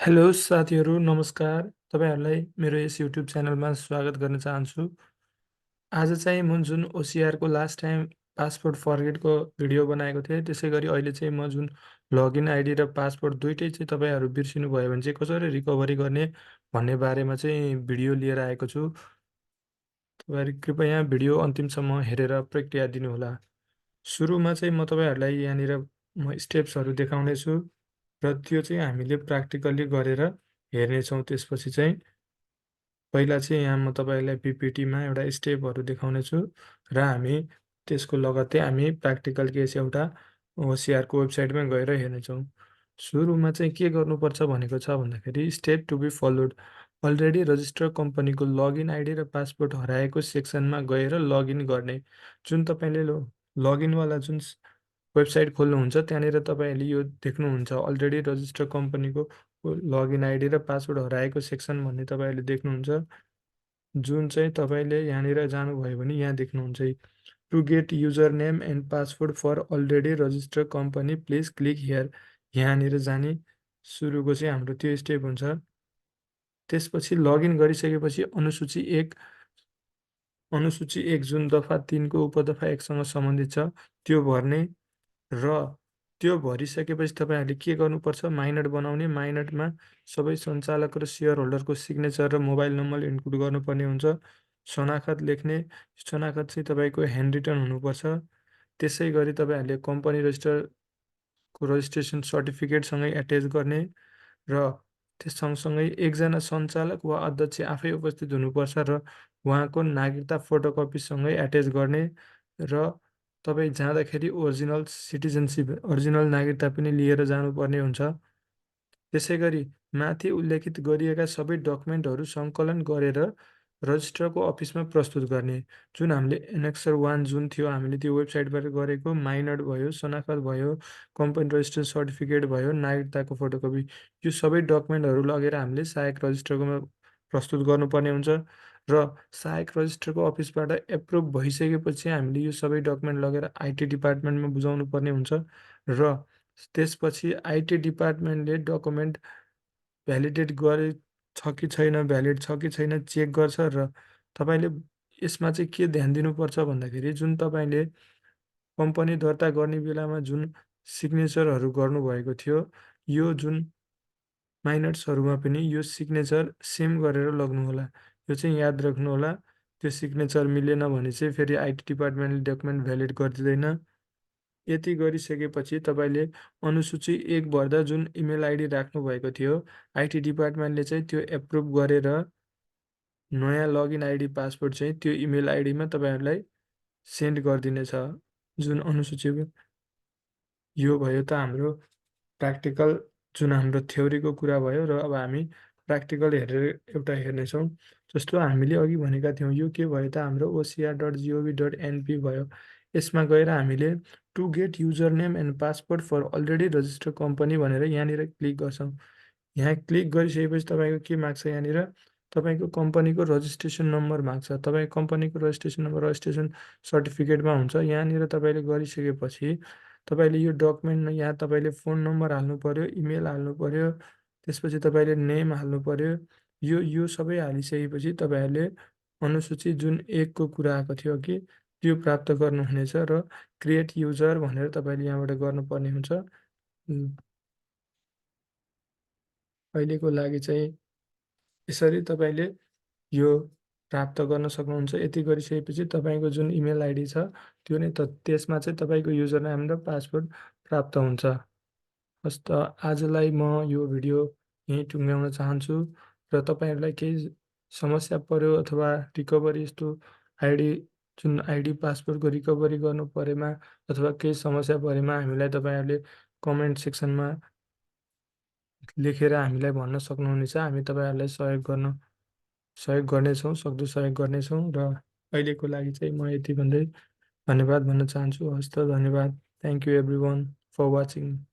Hello साथीहरू नमस्कार। तपाईँहरूलाई मेरो यस युट्युब च्यानलमा स्वागत गर्न चाहन्छु। आज चाहिँ म जुन ओसिआरको लास्ट टाइम पासपोर्ट फर्गेटको भिडियो बनाएको थिएँ, त्यसै गरी अहिले चाहिँ म जुन लगइन आइडी र पासपोर्ट दुइटै चाहिँ तपाईँहरू बिर्सिनु भयो भने चाहिँ कसरी रिकभरी गर्ने भन्ने बारेमा चाहिँ भिडियो लिएर आएको छु। तपाईँहरू कृपया भिडियो अन्तिमसम्म हेरेर प्रक्रिया दिनुहोला। सुरुमा चाहिँ म तपाईँहरूलाई यहाँनिर म स्टेप्सहरू देखाउनेछु र त्यो चाहिँ हामीले प्र्याक्टिकल्ली गरेर हेर्नेछौँ। त्यसपछि चाहिँ पहिला चाहिँ यहाँ म तपाईँलाई पिपिटीमा एउटा स्टेपहरू देखाउने छु र हामी त्यसको लगत्तै हामी प्र्याक्टिकल केस एउटा ओसिआरको वेबसाइटमा गएर हेर्नेछौँ। सुरुमा चाहिँ के गर्नुपर्छ भनेको छ भन्दाखेरि step to be followed. Already register कम्पनीको लगइन आइडी र पासपोर्ट हराएको सेक्सनमा गएर लगइन गर्ने। जुन तपाईँले लगइनवाला जुन वेबसाइट खोल्नुहुन्छ त्यहाँनिर तपाईँले यो देख्नुहुन्छ अलरेडी रजिस्टर कम्पनीको लगइन आइडी र पासवर्ड हराएको सेक्सन भन्ने तपाईँले देख्नुहुन्छ। जुन चाहिँ तपाईँले यहाँनिर जानुभयो भने यहाँ देख्नुहुन्छ to get user name and password for already register company please click here. यहाँनिर जाने सुरुको चाहिँ हाम्रो त्यो स्टेप हुन्छ। त्यसपछि लगइन गरिसकेपछि अनुसूची एक जुन दफा 3को उपदफा 1सँग सम्बन्धित छ त्यो भर्ने र त्यो भरिसकेपछि तपाईँहरूले के गर्नुपर्छ, माइनट बनाउने। माइनटमा सबै सञ्चालक र सेयर होल्डरको सिग्नेचर र मोबाइल नम्बर इन्क्लुड गर्नुपर्ने हुन्छ। शनाखत लेख्ने, शनाखत चाहिँ तपाईँको ह्यान्ड रिटन हुनुपर्छ। त्यसै गरी तपाईँहरूले कम्पनी रजिस्ट्रेसन सर्टिफिकेटसँगै एट्याच गर्ने र त्यस सँगसँगै एकजना सञ्चालक वा अध्यक्ष आफै उपस्थित हुनुपर्छ र उहाँको नागरिकता फोटोकपीसँगै एट्याच गर्ने र तपाईँ जाँदाखेरि ओरिजिनल नागरिकता पनि लिएर जानुपर्ने हुन्छ। त्यसै गरी माथि उल्लेखित गरिएका सबै डकुमेन्टहरू सङ्कलन गरेर रजिस्ट्ररको अफिसमा प्रस्तुत गर्ने। जुन हामीले एनेक्सर 1 जुन थियो हामीले त्यो वेबसाइटबाट गरेको, माइनट भयो, शनाखत भयो, कम्पनी रजिस्ट्रेसन सर्टिफिकेट भयो, नागरिकताको फोटोकपी, यो सबै डकुमेन्टहरू लगेर हामीले सहायक रजिस्ट्ररमा प्रस्तुत गर्नुपर्ने हुन्छ र सहायक रजिस्ट्ररको अफिसबाट एप्रुभ भइसकेपछि हामीले यो सबै डकुमेन्ट लगेर आइटी डिपार्टमेन्टमा बुझाउनु पर्ने हुन्छ र त्यसपछि आइटी डिपार्टमेन्टले डकुमेन्ट भ्यालिडेट गरे छ कि छैन, भ्यालिड छ कि छैन चेक गर्छ र तपाईँले यसमा चाहिँ के ध्यान दिनुपर्छ भन्दाखेरि जुन तपाईँले कम्पनी दर्ता गर्ने बेलामा जुन सिग्नेचरहरू गर्नुभएको थियो, यो जुन माइनट्सहरूमा पनि यो सिग्नेचर सेम गरेर लग्नुहोला। यो चाहिँ याद राख्नुहोला। त्यो सिग्नेचर मिलेन भने चाहिँ फेरि आइटी डिपार्टमेन्टले डकुमेन्ट भ्यालिड गरिदिँदैन। यति गरिसकेपछि तपाईँले अनुसूची 1 भर्दा जुन इमेल आइडी राख्नुभएको थियो, आइटी डिपार्टमेन्टले चाहिँ त्यो एप्रुभ गरेर नयाँ लगइन आइडी पासवर्ड चाहिँ त्यो इमेल आइडीमा तपाईँहरूलाई सेन्ड गरिदिनेछ। जुन अनुसूची यो भयो त हाम्रो प्र्याक्टिकल जुन हाम्रो थ्योरीको कुरा भयो र अब हामी प्र्याक्टिकल हेरेर एउटा हेर्नेछौँ। जस्तो हामीले अघि भनेका थियौँ, यो के भयो त हाम्रो ocr.gov.np भयो। यसमा गएर हामीले to get user name and password for already registered company भनेर यहाँनिर क्लिक गर्छौँ। यहाँ क्लिक गरिसकेपछि तपाईँको के माग्छ, यहाँनिर तपाईँको कम्पनीको रजिस्ट्रेसन नम्बर माग्छ। तपाईँ कम्पनीको रजिस्ट्रेसन नम्बर रजिस्ट्रेसन सर्टिफिकेटमा हुन्छ। यहाँनिर तपाईँले गरिसकेपछि तपाईँले यो डकुमेन्टमा यहाँ तपाईँले फोन नम्बर हाल्नु पऱ्यो, इमेल हाल्नु पऱ्यो, त्यसपछि तपाईँले नेम हाल्नु पऱ्यो। यो सबै हालिसकेपछि तपाईँहरूले अनुसूची जुन 1को कुरा आएको थियो कि त्यो प्राप्त गर्नुहुनेछ र क्रिएट युजर भनेर तपाईँले यहाँबाट गर्नुपर्ने हुन्छ। अहिलेको लागि चाहिँ यसरी तपाईँले यो प्राप्त गर्न सक्नुहुन्छ। यति गरिसकेपछि तपाईँको जुन इमेल आइडी छ त्यो नै त्यसमा चाहिँ तपाईँको युजर नेम र पासवर्ड प्राप्त हुन्छ। हस् त आजलाई म यो भिडियो यहीँ टुङ्ग्याउन चाहन्छु र तपाईँहरूलाई केही समस्या पर्यो अथवा रिकभरी यस्तो जुन आइडी पासवर्डको रिकभरी गर्नु परेमा अथवा केही समस्या परेमा हामीलाई तपाईँहरूले कमेन्ट सेक्सनमा लेखेर हामीलाई भन्न सक्नुहुनेछ। हामी तपाईँहरूलाई सहयोग गर्नेछौँ, सक्दो सहयोग गर्नेछौँ र अहिलेको लागि चाहिँ म यति भन्दै धन्यवाद भन्न चाहन्छु। हस् त, धन्यवाद। Thank you everyone for watching.